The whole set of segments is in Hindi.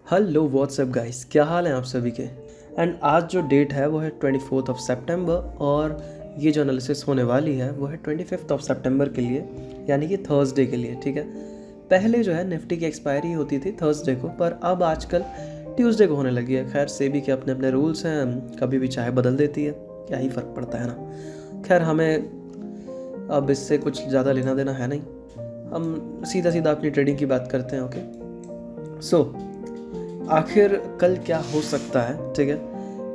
हेलो व्हाट्सअप गाइस, क्या हाल है आप सभी के। एंड आज जो डेट है वो है 24 सितंबर और ये जो एनालिसिस होने वाली है वो है 25 सितंबर के लिए, यानी कि थर्सडे के लिए। ठीक है, पहले जो है निफ्टी की एक्सपायरी होती थी थर्सडे को, पर अब आजकल ट्यूसडे को होने लगी है। खैर सेबी के अपने अपने रूल्स हैं, कभी भी चाहे बदल देती है, क्या ही फ़र्क पड़ता है ना। खैर हमें अब इससे कुछ ज़्यादा लेना देना है नहीं, हम सीधा सीधा अपनी ट्रेडिंग की बात करते हैं। ओके, सो आखिर कल क्या हो सकता है। ठीक है,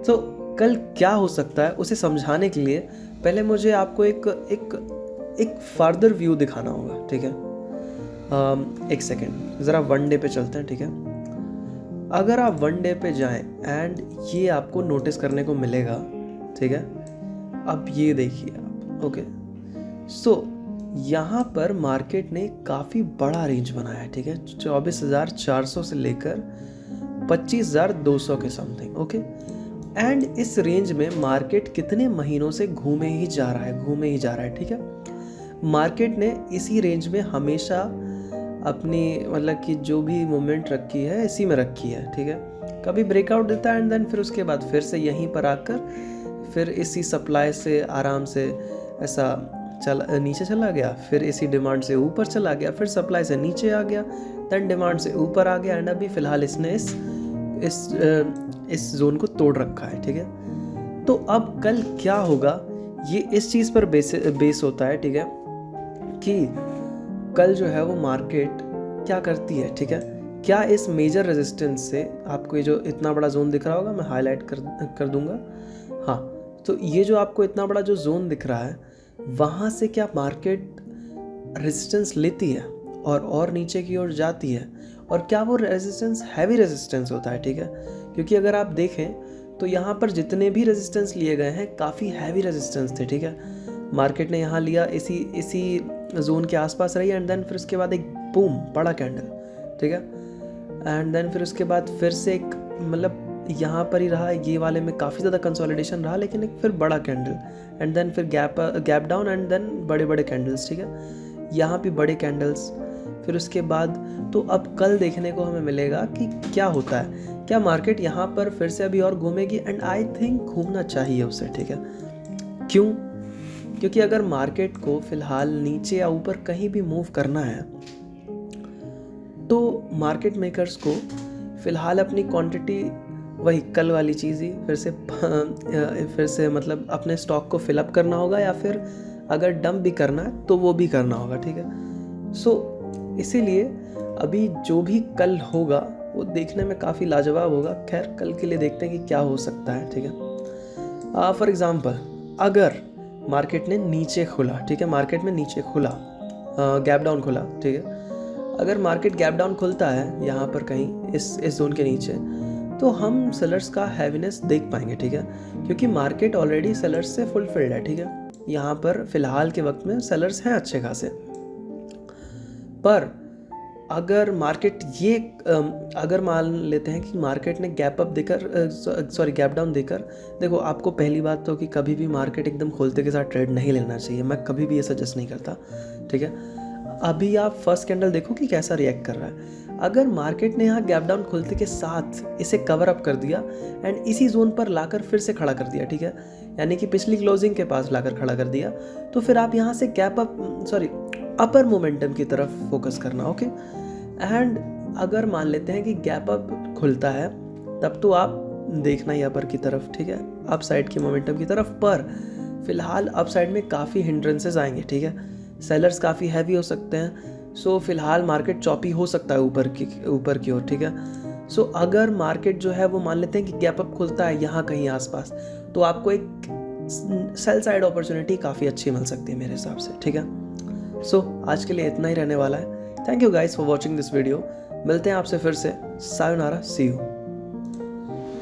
तो कल क्या हो सकता है उसे समझाने के लिए पहले मुझे आपको एक फर्दर व्यू दिखाना होगा। ठीक है, एक सेकेंड, ज़रा वन डे पे चलते हैं। ठीक है, अगर आप वन डे पे जाएं एंड ये आपको नोटिस करने को मिलेगा। ठीक है, अब ये देखिए आप। ओके, सो यहाँ पर मार्केट ने काफ़ी बड़ा रेंज बनाया है। ठीक है, 24,400 से लेकर 25,200 के समथिंग। ओके, एंड इस रेंज में मार्केट कितने महीनों से घूमे ही जा रहा है। ठीक है, मार्केट ने इसी रेंज में हमेशा अपनी मतलब कि जो भी मूवमेंट रखी है इसी में रखी है। ठीक है, कभी ब्रेकआउट देता है एंड देन फिर उसके बाद फिर से यहीं पर आकर फिर इसी सप्लाई से आराम से ऐसा नीचे चला गया, फिर इसी डिमांड से ऊपर चला गया, फिर सप्लाई से नीचे आ गया, देन डिमांड से ऊपर आ गया, एंड अभी फ़िलहाल इसने इस जोन को तोड़ रखा है। ठीक है, तो अब कल क्या होगा ये इस चीज़ पर बेस होता है। ठीक है, कि कल जो है वो मार्केट क्या करती है। ठीक है, क्या इस मेजर रेजिस्टेंस से, आपको ये जो इतना बड़ा जोन दिख रहा होगा, मैं हाईलाइट कर दूंगा। हाँ, तो ये जो आपको इतना बड़ा जो जोन दिख रहा है, वहाँ से क्या मार्केट रेजिस्टेंस लेती है और नीचे की ओर जाती है, और क्या वो रेजिस्टेंस हैवी रेजिस्टेंस होता है। ठीक है, क्योंकि अगर आप देखें तो यहाँ पर जितने भी रेजिस्टेंस लिए गए हैं काफ़ी हैवी रेजिस्टेंस थे। ठीक है, मार्केट ने यहाँ लिया, इसी जोन के आसपास रही, एंड देन फिर उसके बाद एक बूम बड़ा कैंडल। ठीक है, एंड देन फिर उसके बाद फिर से एक मतलब यहाँ पर ही रहा, ये वाले में काफ़ी ज़्यादा कंसोलिडेशन रहा, लेकिन एक फिर बड़ा कैंडल, एंड देन फिर गैप डाउन, एंड देन बड़े बड़े कैंडल्स। ठीक है, यहाँ भी बड़े कैंडल्स, फिर उसके बाद तो अब कल देखने को हमें मिलेगा कि क्या होता है। क्या मार्केट यहाँ पर फिर से अभी और घूमेगी, एंड आई थिंक घूमना चाहिए उसे। ठीक है, क्यों? क्योंकि अगर मार्केट को फिलहाल नीचे या ऊपर कहीं भी मूव करना है तो मार्केट मेकर्स को फिलहाल अपनी क्वांटिटी वही कल वाली चीज़ ही फिर से मतलब अपने स्टॉक को फिलअप करना होगा, या फिर अगर डंप भी करना है तो वो भी करना होगा। ठीक है, सो इसीलिए अभी जो भी कल होगा वो देखने में काफ़ी लाजवाब होगा। खैर कल के लिए देखते हैं कि क्या हो सकता है। ठीक है, फॉर एग्ज़ाम्पल अगर मार्केट ने नीचे खुला, ठीक है, मार्केट में नीचे खुला, गैप डाउन खुला। ठीक है, अगर मार्केट गैप डाउन खुलता है यहाँ पर कहीं इस जोन के नीचे, तो हम सेलर्स का हैवीनेस देख पाएंगे। ठीक है, क्योंकि मार्केट ऑलरेडी सेलर्स से फुलफिल्ड है। ठीक है, यहाँ पर फिलहाल के वक्त में सेलर्स हैं अच्छे खासे, पर अगर मार्केट अगर मान लेते हैं कि मार्केट ने गैप डाउन देकर, देखो आपको पहली बात तो कि कभी भी मार्केट एकदम खोलते के साथ ट्रेड नहीं लेना चाहिए, मैं कभी भी ये सजेस्ट नहीं करता। ठीक है, अभी आप फर्स्ट कैंडल देखो कि कैसा रिएक्ट कर रहा है। अगर मार्केट ने यहाँ गैप डाउन खुलते के साथ इसे कवर अप कर दिया एंड इसी जोन पर लाकर फिर से खड़ा कर दिया, ठीक है, यानी कि पिछली क्लोजिंग के पास लाकर खड़ा कर दिया, तो फिर आप यहाँ से अपर मोमेंटम की तरफ फोकस करना। ओके, एंड अगर मान लेते हैं कि गैप अप खुलता है तब तो आप देखना ही अपर की तरफ। ठीक है, अप साइड की मोमेंटम की तरफ, पर फिलहाल अप साइड में काफ़ी हिंड्रेंसेस आएंगे। ठीक है, सेलर्स काफ़ी हैवी हो सकते हैं, सो फिलहाल मार्केट चॉपी हो सकता है ऊपर की ओर। ठीक है, सो अगर मार्केट जो है वो मान लेते हैं कि गैप अप खुलता है यहाँ कहीं आसपास, तो आपको एक सेल साइड अपॉर्चुनिटी काफ़ी अच्छी मिल सकती है मेरे हिसाब से। ठीक है, सो आज के लिए इतना ही रहने वाला है। Thank you guys for watching this video. मिलते हैं आपसे फिर से। Sayonara, see you.